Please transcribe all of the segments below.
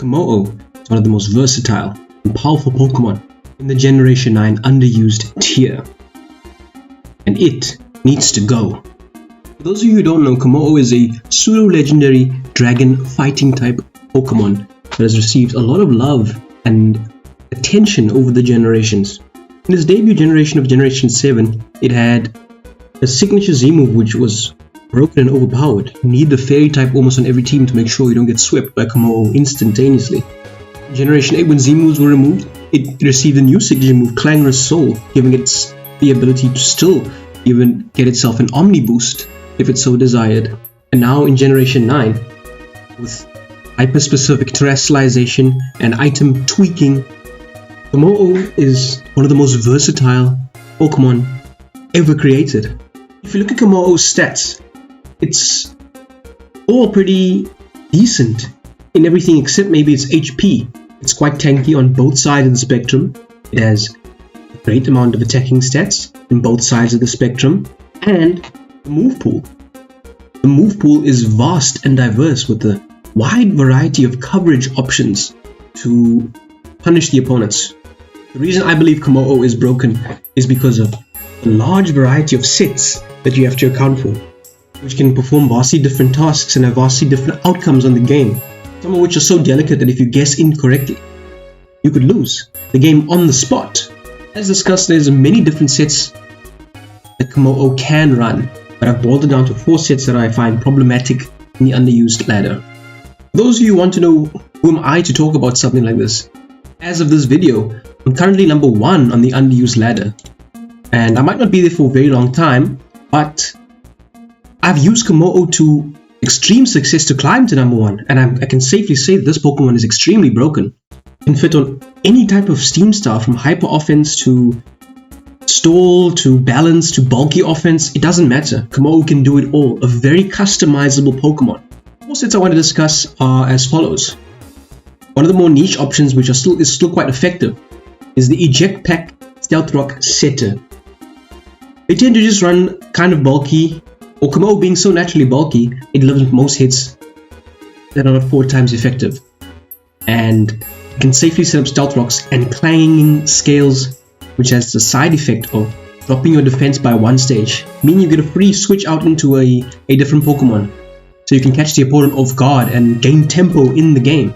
Kommo-o is one of the most versatile and powerful Pokemon in the Generation 9 Underused Tier, and it needs to go. For those of you who don't know, Kommo-o is a pseudo-legendary dragon fighting type Pokemon that has received a lot of love and attention over the generations. In its debut generation of Generation 7, it had a signature Z move which was broken and overpowered. You need the fairy type almost on every team to make sure you don't get swept by Kommo-o instantaneously. In Generation 8, when Z moves were removed, it received a new signature move, Clangor's Soul, giving it the ability to still even get itself an Omni boost if it so desired. And now in Generation 9, with hyper-specific terrestrialization and item tweaking, Kommo-o is one of the most versatile Pokemon ever created. If you look at Kommo-o's stats, it's all pretty decent in everything except maybe its HP. It's quite tanky on both sides of the spectrum. It has a great amount of attacking stats on both sides of the spectrum, and the move pool. The move pool is vast and diverse with a wide variety of coverage options to punish the opponents. The reason I believe Kommo-o is broken is because of the large variety of sets that you have to account for, which can perform vastly different tasks and have vastly different outcomes on the game, some of which are so delicate that if you guess incorrectly, you could lose the game on the spot. As discussed, there's many different sets that Kommo-o can run, but I've boiled it down to 4 sets that I find problematic in the underused ladder. For those of you who want to know who am I to talk about something like this, as of this video, I'm currently number 1 on the underused ladder, and I might not be there for a very long time, but I've used Kommo-o to extreme success to climb to number 1, and I can safely say that this Pokemon is extremely broken. It can fit on any type of Steam style, from hyper offense to stall to balance to bulky offense. It doesn't matter. Kommo-o can do it all. A very customizable Pokemon. 4 sets I want to discuss are as follows. One of the more niche options, which is still quite effective, is the Eject Pack Stealth Rock Setter. They tend to just run kind of bulky, or Kommo-o being so naturally bulky, it delivers most hits that are not 4 times effective. And you can safely set up Stealth Rocks and clanging scales, which has the side effect of dropping your defense by 1 stage, meaning you get a free switch out into a different Pokemon, so you can catch the opponent off guard and gain tempo in the game.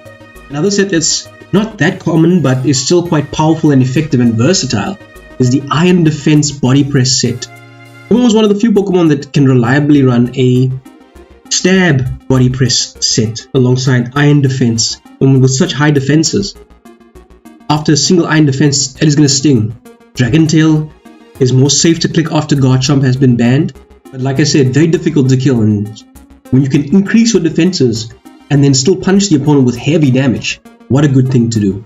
Another set that's not that common but is still quite powerful and effective and versatile is the Iron Defense Body Press set. Kommo-o is one of the few Pokemon that can reliably run a Stab Body Press set alongside Iron Defense, and with such high defenses. After a single Iron Defense, it is going to sting. Dragon Tail is more safe to click after Garchomp has been banned, but like I said, very difficult to kill, and when you can increase your defenses and then still punish the opponent with heavy damage, what a good thing to do.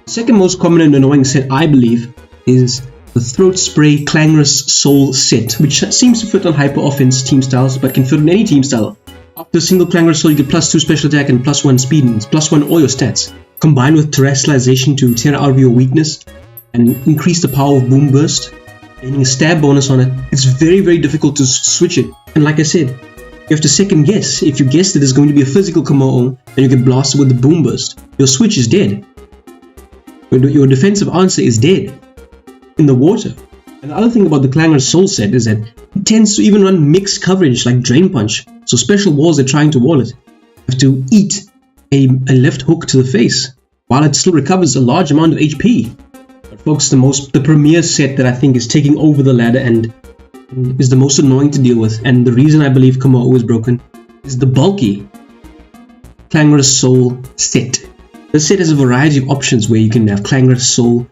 The second most common and annoying set, I believe, is the Throat Spray Clangor's Soul set, which seems to fit on hyper offense team styles but can fit on any team style. After a single Clangor's Soul, you get +2 special attack and +1 speed, and it's +1 all your stats. Combined with terrestrialization to tear out of your weakness and increase the power of Boom Burst, gaining a stab bonus on it, it's very, very difficult to switch it. And like I said, you have to second guess. If you guess that it's going to be a physical Kommo-o, then you get blasted with the Boom Burst. Your switch is dead. Your defensive answer is dead in the water. And the other thing about the Clangor's Soul set is that it tends to even run mixed coverage like Drain Punch. So special walls that are trying to wall it have to eat a left hook to the face while it still recovers a large amount of HP. But folks, the premier set that I think is taking over the ladder and is the most annoying to deal with, and the reason I believe Kommo-o is broken, is the bulky Clangor's Soul set. This set has a variety of options where you can have Clangor's Soul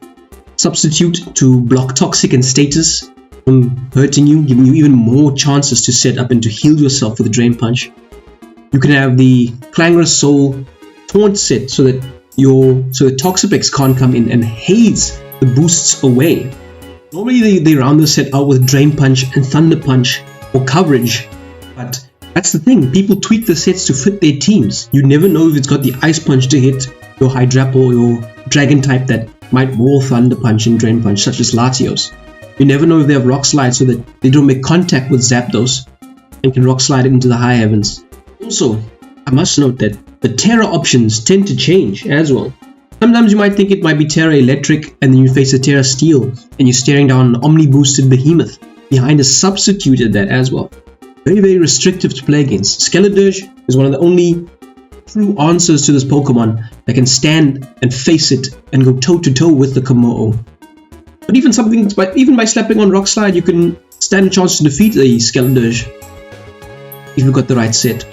substitute to block toxic and status from hurting you, giving you even more chances to set up and to heal yourself with a Drain Punch. You can have the Clangor's Soul Taunt set so that Toxapex can't come in and haze the boosts away. Normally they round the set out with Drain Punch and Thunder Punch for coverage, but that's the thing, people tweak the sets to fit their teams. You never know if it's got the Ice Punch to hit your Hydrapple or your Dragon type that might wall Thunder Punch and Drain Punch, such as Latios. You never know if they have Rock Slide so that they don't make contact with Zapdos and can Rock Slide it into the high heavens. Also, I must note that the Terra options tend to change as well. Sometimes you might think it might be Terra Electric and then you face a Terra Steel and you're staring down an Omni boosted Behemoth behind a substituted that as well. Very, very restrictive to play against. Skeledirge is one of the only true answers to this Pokemon that can stand and face it and go toe to toe with the Kommo-o. But even by slapping on Rock Slide, you can stand a chance to defeat a Skeledirge if you've got the right set.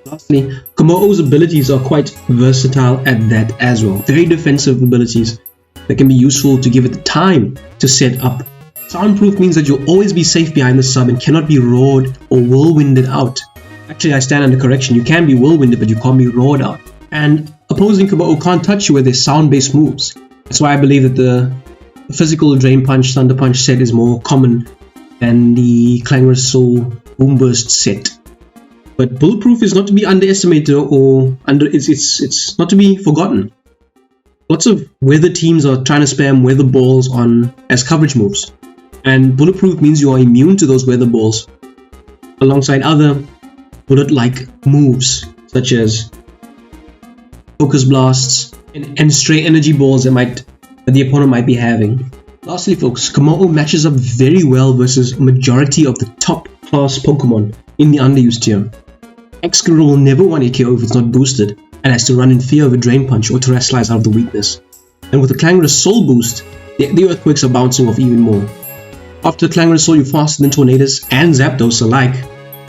Lastly, Kommo-o's abilities are quite versatile at that as well. Very defensive abilities that can be useful to give it the time to set up. Soundproof means that you'll always be safe behind the sub and cannot be roared or whirlwinded out. Actually, I stand under correction. You can be whirlwinded, but you can't be roared out. And opposing Kommo-o can't touch you with their sound-based moves. That's why I believe that the physical Drain Punch, Thunder Punch set is more common than the Clangor Soul Boom Burst set. But Bulletproof is not to be underestimated or it's not to be forgotten. Lots of weather teams are trying to spam weather balls on as coverage moves. And Bulletproof means you are immune to those weather balls alongside other bullet-like moves such as Focus Blasts and stray energy balls that the opponent might be having. Lastly folks, Kommo-o matches up very well versus a majority of the top class Pokemon in the Underused Tier. Excadrill will never 1-hit KO if it's not boosted and has to run in fear of a Drain Punch or Terrasilize out of the weakness. And with the Clangorous Soul boost, the Earthquakes are bouncing off even more. After Clangorous Soul, you're faster than Tornadus and Zapdos alike,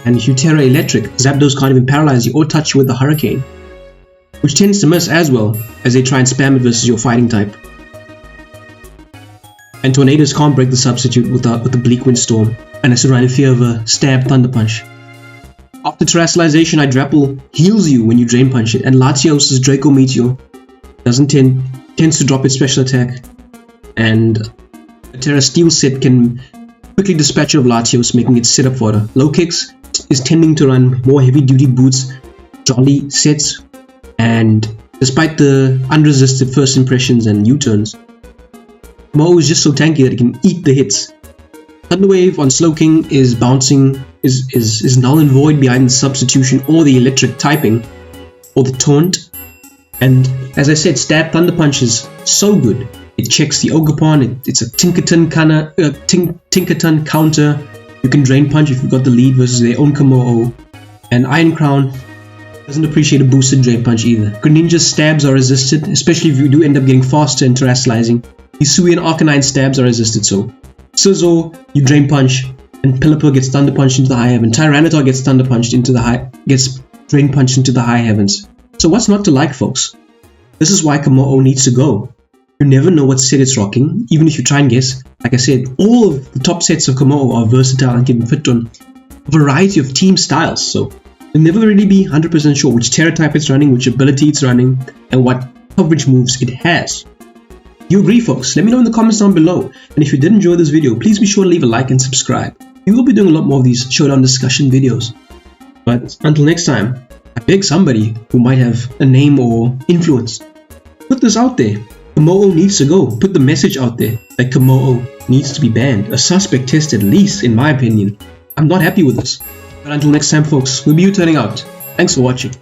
and if you Terra Electric, Zapdos can't even paralyze you or touch you with the Hurricane, which tends to miss as well as they try and spam it versus your fighting type. And Tornadus can't break the substitute with the Bleak Wind Storm and has to run in fear of a Stab Thunder Punch. After Terrasilization, Hydrapple heals you when you Drain Punch it, and Latios' Draco Meteor tends to drop its special attack, and a Terra Steel set can quickly dispatch of Latios, making it set up fodder. Low Kicks is tending to run more heavy duty boots, jolly sets, and despite the unresisted first impressions and U-turns, Kommo-o is just so tanky that it can eat the hits. Thunder Wave on Slowking is bouncing, is null and void behind the substitution or the electric typing or the taunt. And as I said, Stab Thunder Punch is so good. It checks the Ogerpon, it's a Tinkerton counter. You can Drain Punch if you've got the lead versus their own Kommo-o. And Iron Crown doesn't appreciate a boosted Drain Punch either. Greninja's stabs are resisted, especially if you do end up getting faster and Terrasilizing. Hisuian Arcanine stabs are resisted, so Scizor, you Drain Punch, and Pelipper gets Thunder Punched into the high heaven. Tyranitar gets Thunder Punched into gets Drain Punched into the high heavens. So what's not to like, folks? This is why Kommo-o needs to go. You never know what set it's rocking, even if you try and guess. Like I said, all of the top sets of Kommo-o are versatile and can fit on a variety of team styles, so you'll never really be 100% sure which Terra type it's running, which ability it's running, and what coverage moves it has. You agree, folks? Let me know in the comments down below. And if you did enjoy this video, please be sure to leave a like and subscribe. We will be doing a lot more of these Showdown discussion videos. But until next time, I beg somebody who might have a name or influence, put this out there. Kommo-o needs to go. Put the message out there that Kommo-o needs to be banned. A suspect test at least, in my opinion. I'm not happy with this. But until next time, folks, we'll be U-turning out. Thanks for watching.